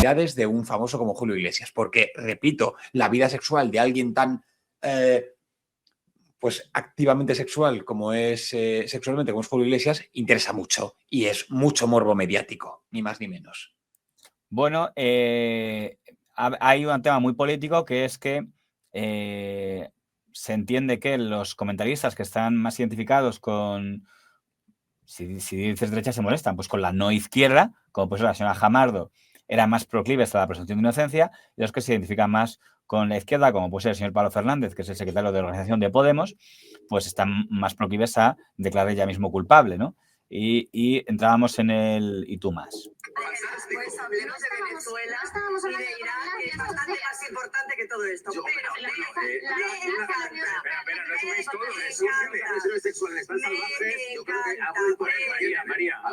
intimidades de un famoso como Julio Iglesias, porque, repito, la vida sexual de alguien tan pues activamente sexual como es sexualmente como es Julio Iglesias interesa mucho y es mucho morbo mediático, ni más ni menos. Bueno, hay un tema muy político que es que se entiende que los comentaristas que están más identificados con, si dices derecha se molestan, pues con la no izquierda, como pues la señora Jamardo, eran más proclives a la presunción de inocencia, y los que se identifican más con la izquierda, como puede ser el señor Pablo Fernández, que es el secretario de la organización de Podemos, pues están más proclives a declarar ya mismo culpable, ¿no? Y entrábamos en el y tú más. Pues hablemos de Venezuela y de Irak, que es bastante más importante que todo esto. Pero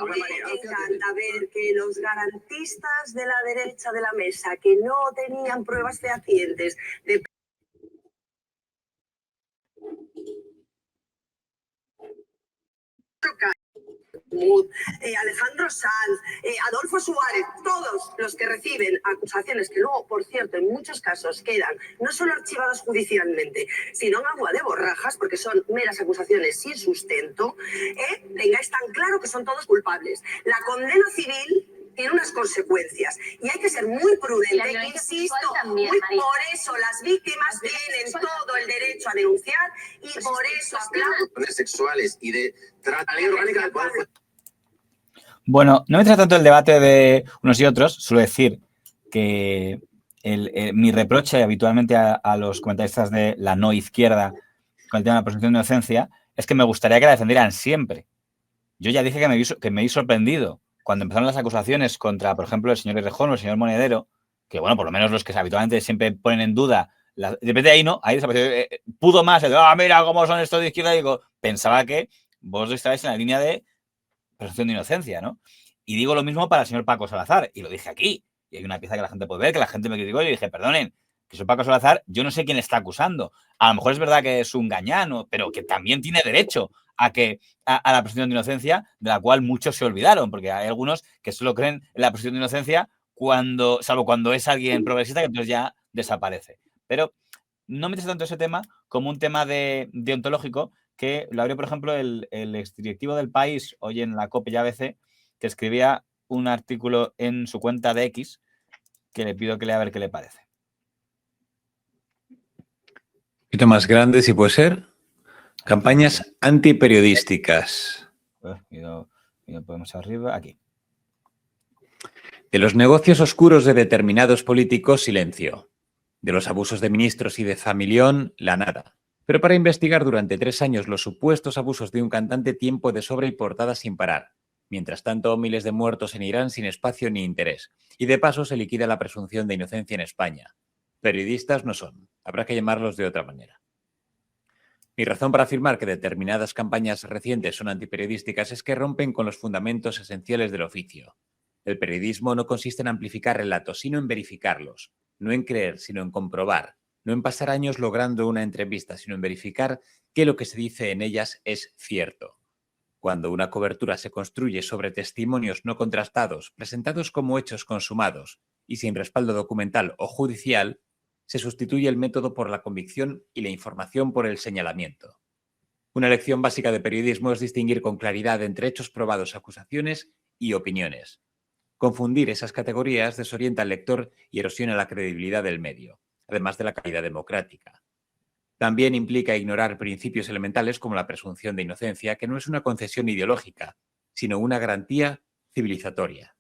me encanta ver que los garantistas de la derecha de la mesa, que no tenían pruebas fehacientes de Alejandro Sanz, Adolfo Suárez, todos los que reciben acusaciones que luego, por cierto, en muchos casos quedan no solo archivadas judicialmente, sino en agua de borrajas, porque son meras acusaciones sin sustento, tengáis tan claro que son todos culpables. La condena civil tiene unas consecuencias y hay que ser muy prudente, insisto, por eso las víctimas tienen todo el derecho a denunciar y por eso aplaudo sexuales y de trata ley orgánica del poder. Bueno, no me interesa tanto el debate de unos y otros, suelo decir que mi reproche habitualmente a los comentaristas de la no izquierda con el tema de la presunción de inocencia es que me gustaría que la defendieran siempre. Yo ya dije que me vi sorprendido cuando empezaron las acusaciones contra, por ejemplo, el señor Errejón o el señor Monedero, que bueno, por lo menos los que habitualmente siempre ponen en duda, de repente ahí no, ahí desapareció, pudo más, mira cómo son estos de izquierda, digo, pensaba que vos estabais en la línea de presunción de inocencia, ¿no? Y digo lo mismo para el señor Paco Salazar, y lo dije aquí, y hay una pieza que la gente puede ver, que la gente me criticó, y yo dije, perdonen, que soy Paco Salazar, yo no sé quién está acusando. A lo mejor es verdad que es un gañano, pero que también tiene derecho a la presunción de inocencia, de la cual muchos se olvidaron, porque hay algunos que solo creen en la presunción de inocencia salvo cuando es alguien progresista, que entonces ya desaparece. Pero no me interesa tanto ese tema como un tema deontológico que lo abrió, por ejemplo, el exdirectivo del País, hoy en la COPE y ABC, que escribía un artículo en su cuenta de X, que le pido que lea a ver qué le parece. Un poquito más grande, si puede ser. Campañas antiperiodísticas. Y lo ponemos arriba, aquí. De los negocios oscuros de determinados políticos, silencio. De los abusos de ministros y de Zamilión, la nada. Pero para investigar durante 3 años los supuestos abusos de un cantante, tiempo de sobra y portada sin parar. Mientras tanto, miles de muertos en Irán sin espacio ni interés. Y de paso se liquida la presunción de inocencia en España. Periodistas no son. Habrá que llamarlos de otra manera. Mi razón para afirmar que determinadas campañas recientes son antiperiodísticas es que rompen con los fundamentos esenciales del oficio. El periodismo no consiste en amplificar relatos, sino en verificarlos. No en creer, sino en comprobar. No en pasar años logrando una entrevista, sino en verificar que lo que se dice en ellas es cierto. Cuando una cobertura se construye sobre testimonios no contrastados, presentados como hechos consumados y sin respaldo documental o judicial, se sustituye el método por la convicción y la información por el señalamiento. Una lección básica de periodismo es distinguir con claridad entre hechos probados, acusaciones y opiniones. Confundir esas categorías desorienta al lector y erosiona la credibilidad del medio, además de la calidad democrática. También implica ignorar principios elementales como la presunción de inocencia, que no es una concesión ideológica, sino una garantía civilizatoria.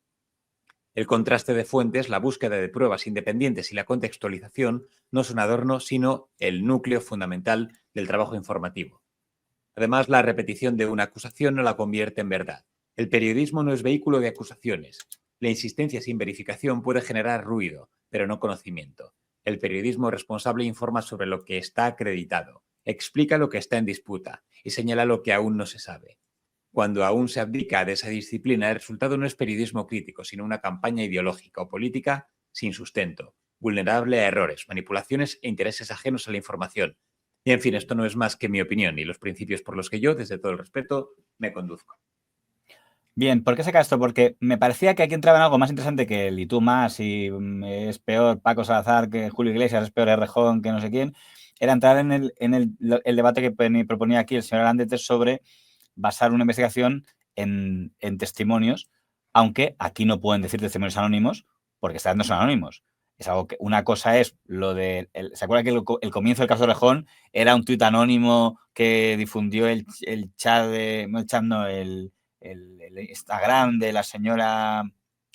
El contraste de fuentes, la búsqueda de pruebas independientes y la contextualización no son adorno, sino el núcleo fundamental del trabajo informativo. Además, la repetición de una acusación no la convierte en verdad. El periodismo no es vehículo de acusaciones. La insistencia sin verificación puede generar ruido, pero no conocimiento. El periodismo responsable informa sobre lo que está acreditado, explica lo que está en disputa y señala lo que aún no se sabe. Cuando aún se abdica de esa disciplina, el resultado no es periodismo crítico, sino una campaña ideológica o política sin sustento, vulnerable a errores, manipulaciones e intereses ajenos a la información. Y en fin, esto no es más que mi opinión y los principios por los que yo, desde todo el respeto, me conduzco. Bien, ¿por qué saca esto? Porque me parecía que aquí entraba en algo más interesante que el y tú más, y es peor Paco Salazar que Julio Iglesias, es peor Errejón que no sé quién. Era entrar en el debate que proponía aquí el señor Landete sobre basar una investigación en testimonios, aunque aquí no pueden decir testimonios anónimos porque estas no son anónimos. Es algo que una cosa es lo de... ¿Se acuerda que el comienzo del caso de Errejón era un tuit anónimo que difundió el chat de... No, el chat no, el Instagram de la señora...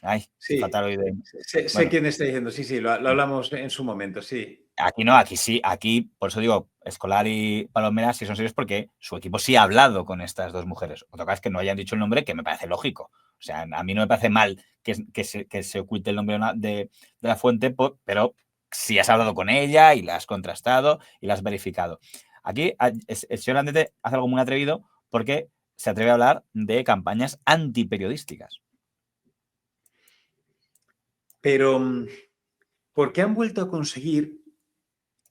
Ay, Sí, fatal hoy de... sé Bueno, quién está diciendo. Sí, sí, lo hablamos en su momento, sí. aquí no, aquí sí, aquí, por eso digo, Escolar y Palomera sí son serios porque su equipo sí ha hablado con estas dos mujeres. Otra cosa es que no hayan dicho el nombre, que me parece lógico. O sea, a mí no me parece mal que se oculte el nombre de la fuente, pero si has hablado con ella y la has contrastado y la has verificado. Aquí el señor Landete hace algo muy atrevido porque se atreve a hablar de campañas antiperiodísticas. Pero, ¿por qué han vuelto a conseguir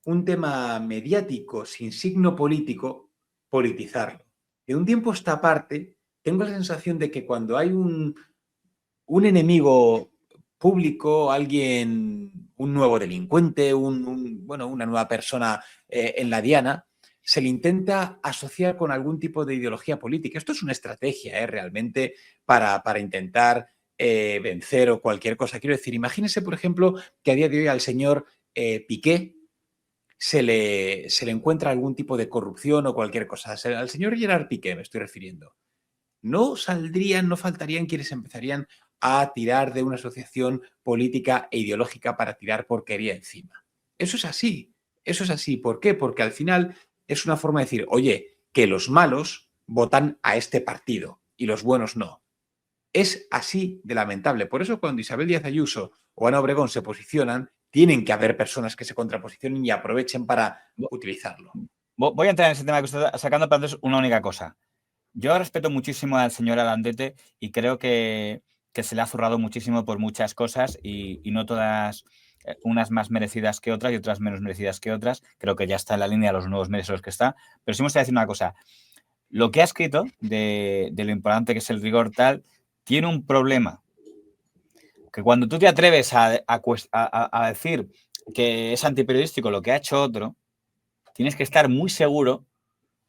un tema mediático sin signo político, politizarlo? De un tiempo a esta parte, tengo la sensación de que cuando hay un enemigo público, alguien, un nuevo delincuente, bueno, una nueva persona en la diana, se le intenta asociar con algún tipo de ideología política. Esto es una estrategia, realmente, para intentar vencer o cualquier cosa. Quiero decir, imagínese, por ejemplo, que a día de hoy al señor Piqué se le encuentra algún tipo de corrupción o cualquier cosa. Al señor Gerard Piqué me estoy refiriendo. No saldrían, no faltarían quienes empezarían a tirar de una asociación política e ideológica para tirar porquería encima. Eso es así, eso es así. ¿Por qué? Porque al final es una forma de decir, oye, que los malos votan a este partido y los buenos no. Es así de lamentable. Por eso cuando Isabel Díaz Ayuso o Ana Obregón se posicionan, tienen que haber personas que se contraposicionen y aprovechen para utilizarlo. Voy a entrar en ese tema que usted está sacando, pero antes una única cosa. Yo respeto muchísimo al señor Landete y creo que se le ha zurrado muchísimo por muchas cosas y no todas, unas más merecidas que otras y otras menos merecidas que otras. Creo que ya está en la línea de los nuevos medios en los que está. Pero sí me gustaría decir una cosa. Lo que ha escrito de lo importante que es el rigor tal, tiene un problema. Que cuando tú te atreves a decir que es antiperiodístico lo que ha hecho otro, tienes que estar muy seguro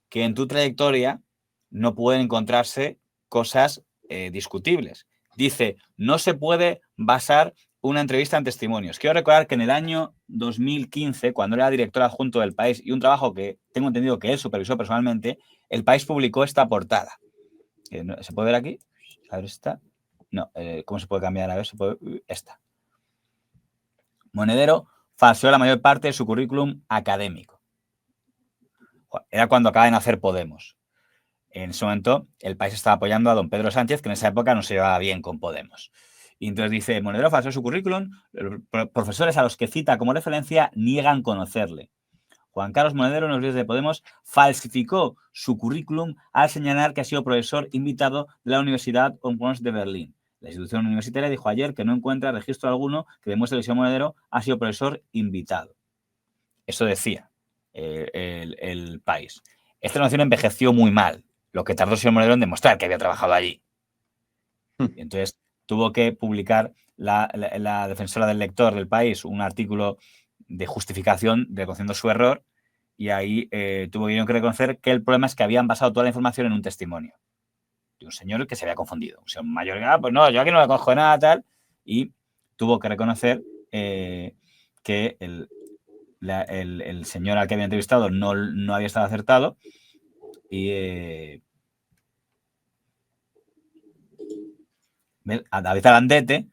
que en tu trayectoria no pueden encontrarse cosas discutibles. Dice, no se puede basar una entrevista en testimonios. Quiero recordar que en el año 2015, cuando era director adjunto del País y un trabajo que tengo entendido que él supervisó personalmente, el País publicó esta portada. ¿Se puede ver aquí? A ver, esta. No, ¿cómo se puede cambiar? A ver, se puede... Esta. Monedero falseó la mayor parte de su currículum académico. Era cuando acaba de nacer Podemos. En ese momento, el País estaba apoyando a don Pedro Sánchez, que en esa época no se llevaba bien con Podemos. Y entonces dice, Monedero falseó su currículum, los profesores a los que cita como referencia niegan conocerle. Juan Carlos Monedero, en los días de Podemos, falsificó su currículum al señalar que ha sido profesor invitado de la Universidad Complutense de Berlín. La institución universitaria dijo ayer que no encuentra registro alguno que demuestre que el señor Monedero ha sido profesor invitado. Eso decía el País. Esta noción envejeció muy mal, lo que tardó el señor Monedero en demostrar que había trabajado allí. Y entonces tuvo que publicar la defensora del lector del País un artículo de justificación reconociendo su error y ahí tuvo que reconocer que el problema es que habían basado toda la información en un testimonio de un señor que se había confundido. Un señor mayor, pues no, yo aquí no le conozco nada, tal, y tuvo que reconocer que el señor al que había entrevistado no había estado acertado y a David Landete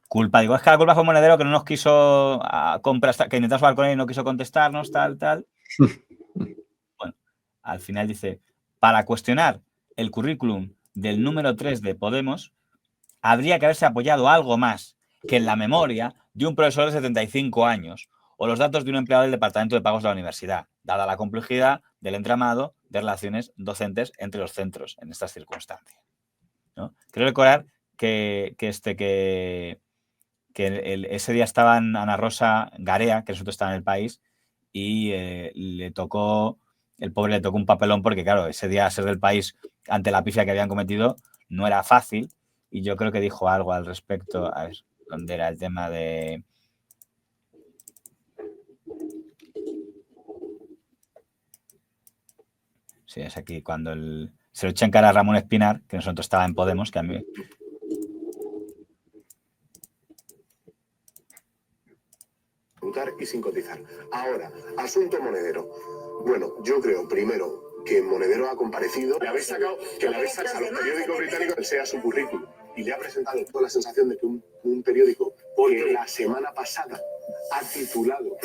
culpa, digo, es que la culpa fue Monedero que no nos quiso comprar, que intentamos hablar con él y no quiso contestarnos, tal. Bueno, al final dice, para cuestionar el currículum del número 3 de Podemos, habría que haberse apoyado algo más que en la memoria de un profesor de 75 años o los datos de un empleado del Departamento de Pagos de la universidad, dada la complejidad del entramado de relaciones docentes entre los centros en estas circunstancias, ¿no? Quiero recordar que ese día estaban Ana Rosa Garea, que nosotros estaba en el País, y el pobre le tocó un papelón porque, claro, ese día ser del País ante la pifia que habían cometido, no era fácil, y yo creo que dijo algo al respecto. A ver, ¿dónde era el tema de...? Sí, es aquí, cuando se lo echa en cara a Ramón Espinar, que nosotros estaba en Podemos, que a mí... Y sin cotizar. Ahora, asunto Monedero. Bueno, yo creo, primero, que Monedero ha comparecido, le habéis sacado a los periódicos británicos sea su currículum y le ha presentado toda la sensación de que un periódico que la semana pasada ha titulado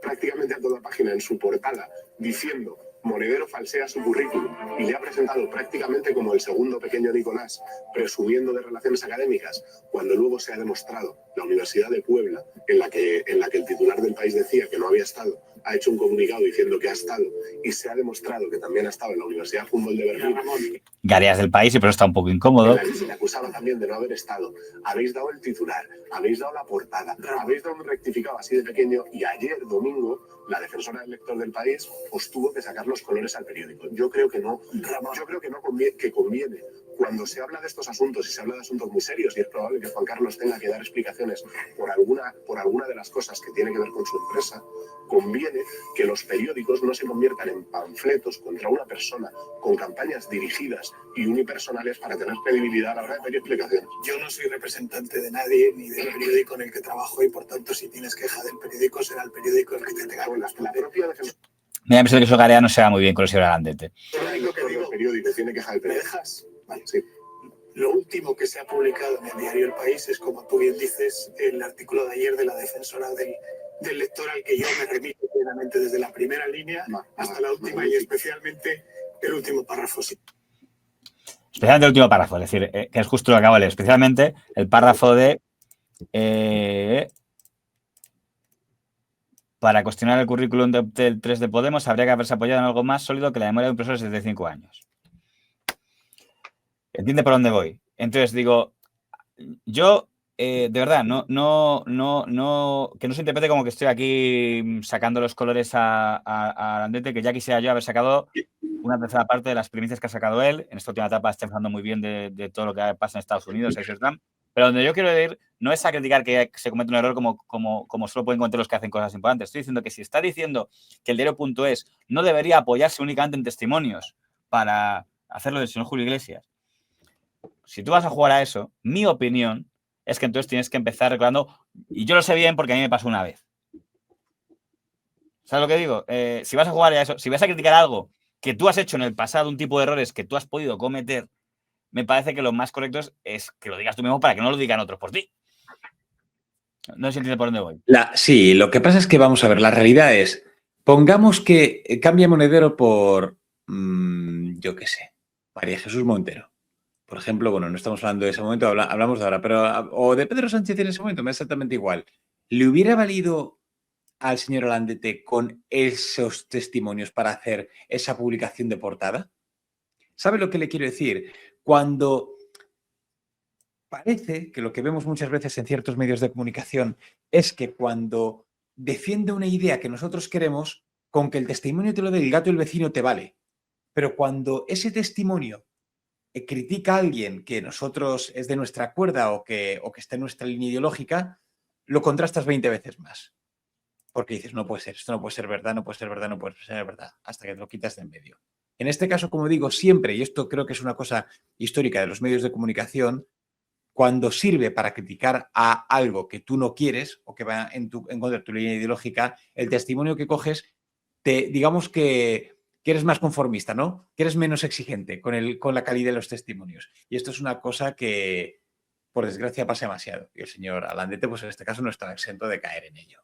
prácticamente a toda página en su portada diciendo Monedero falsea su currículum y le ha presentado prácticamente como el segundo pequeño Nicolás, presumiendo de relaciones académicas, cuando luego se ha demostrado la Universidad de Puebla, en la que el titular del País decía que no había estado, ha hecho un comunicado diciendo que ha estado y se ha demostrado que también ha estado en la Universidad Humboldt de Berlín. Gareas del País, y por eso está un poco incómodo. En la que se le acusaba también de no haber estado. Habéis dado el titular, habéis dado la portada, habéis dado un rectificado así de pequeño y ayer, domingo, la defensora del lector del País os tuvo que sacar los colores al periódico. Yo creo que no, que conviene. Cuando se habla de estos asuntos y se habla de asuntos muy serios, y es probable que Juan Carlos tenga que dar explicaciones por alguna de las cosas que tiene que ver con su empresa, conviene que los periódicos no se conviertan en panfletos contra una persona con campañas dirigidas y unipersonales para tener credibilidad a la hora de pedir explicaciones. Yo no soy representante de nadie ni del periódico en el que trabajo y, por tanto, si tienes queja del periódico, será el periódico el que te tenga. La propia defensa. Me da la impresión de que eso Garea no se va muy bien con el señor Alandete. El periódico tiene queja del ¿Me periódico. dejas? Vale. Sí. Lo último que se ha publicado en el diario El País es, como tú bien dices, el artículo de ayer de la defensora del lector, al que yo me remito plenamente desde la primera línea hasta la última y especialmente el último párrafo. Sí. Especialmente el último párrafo, es decir, que es justo lo que acabo de leer, especialmente el párrafo de... para cuestionar el currículum del 3 de Podemos habría que haberse apoyado en algo más sólido que la memoria de un profesor de 5 años. ¿Entiende por dónde voy? Entonces digo, yo de verdad, que no se interprete como que estoy aquí sacando los colores a Alandete, que ya quisiera yo haber sacado una tercera parte de las primicias que ha sacado él. En esta última etapa está hablando muy bien de todo lo que pasa en Estados Unidos, pero donde yo quiero ir no es a criticar que se comete un error como solo pueden cometer los que hacen cosas importantes. Estoy diciendo que si está diciendo que el diario.es no debería apoyarse únicamente en testimonios para hacerlo del señor Julio Iglesias, si tú vas a jugar a eso, mi opinión es que entonces tienes que empezar recordando, y yo lo sé bien porque a mí me pasó una vez. ¿Sabes lo que digo? Si vas a jugar a eso, si vas a criticar algo que tú has hecho en el pasado, un tipo de errores que tú has podido cometer, me parece que lo más correcto es que lo digas tú mismo para que no lo digan otros por ti. No sé si entiende por dónde voy. Sí, lo que pasa es que, vamos a ver, la realidad es, pongamos que cambia Monedero por, yo qué sé, María Jesús Montero. Por ejemplo, bueno, no estamos hablando de ese momento, hablamos de ahora, pero o de Pedro Sánchez en ese momento, me da exactamente igual. ¿Le hubiera valido al señor Alandete con esos testimonios para hacer esa publicación de portada? ¿Sabe lo que le quiero decir? Cuando parece que lo que vemos muchas veces en ciertos medios de comunicación es que cuando defiende una idea que nosotros queremos, con que el testimonio te lo dé el gato y el vecino te vale. Pero cuando ese testimonio critica a alguien que nosotros es de nuestra cuerda o que está en nuestra línea ideológica, lo contrastas 20 veces más. Porque dices, no puede ser, esto no puede ser verdad, no puede ser verdad, no puede ser verdad, hasta que te lo quitas de en medio. En este caso, como digo, siempre, y esto creo que es una cosa histórica de los medios de comunicación, cuando sirve para criticar a algo que tú no quieres o que va en contra de tu línea ideológica, el testimonio que coges, digamos que eres más conformista, ¿no? Que eres menos exigente con la calidad de los testimonios. Y esto es una cosa que, por desgracia, pasa demasiado. Y el señor Alandete, pues en este caso, no está exento de caer en ello.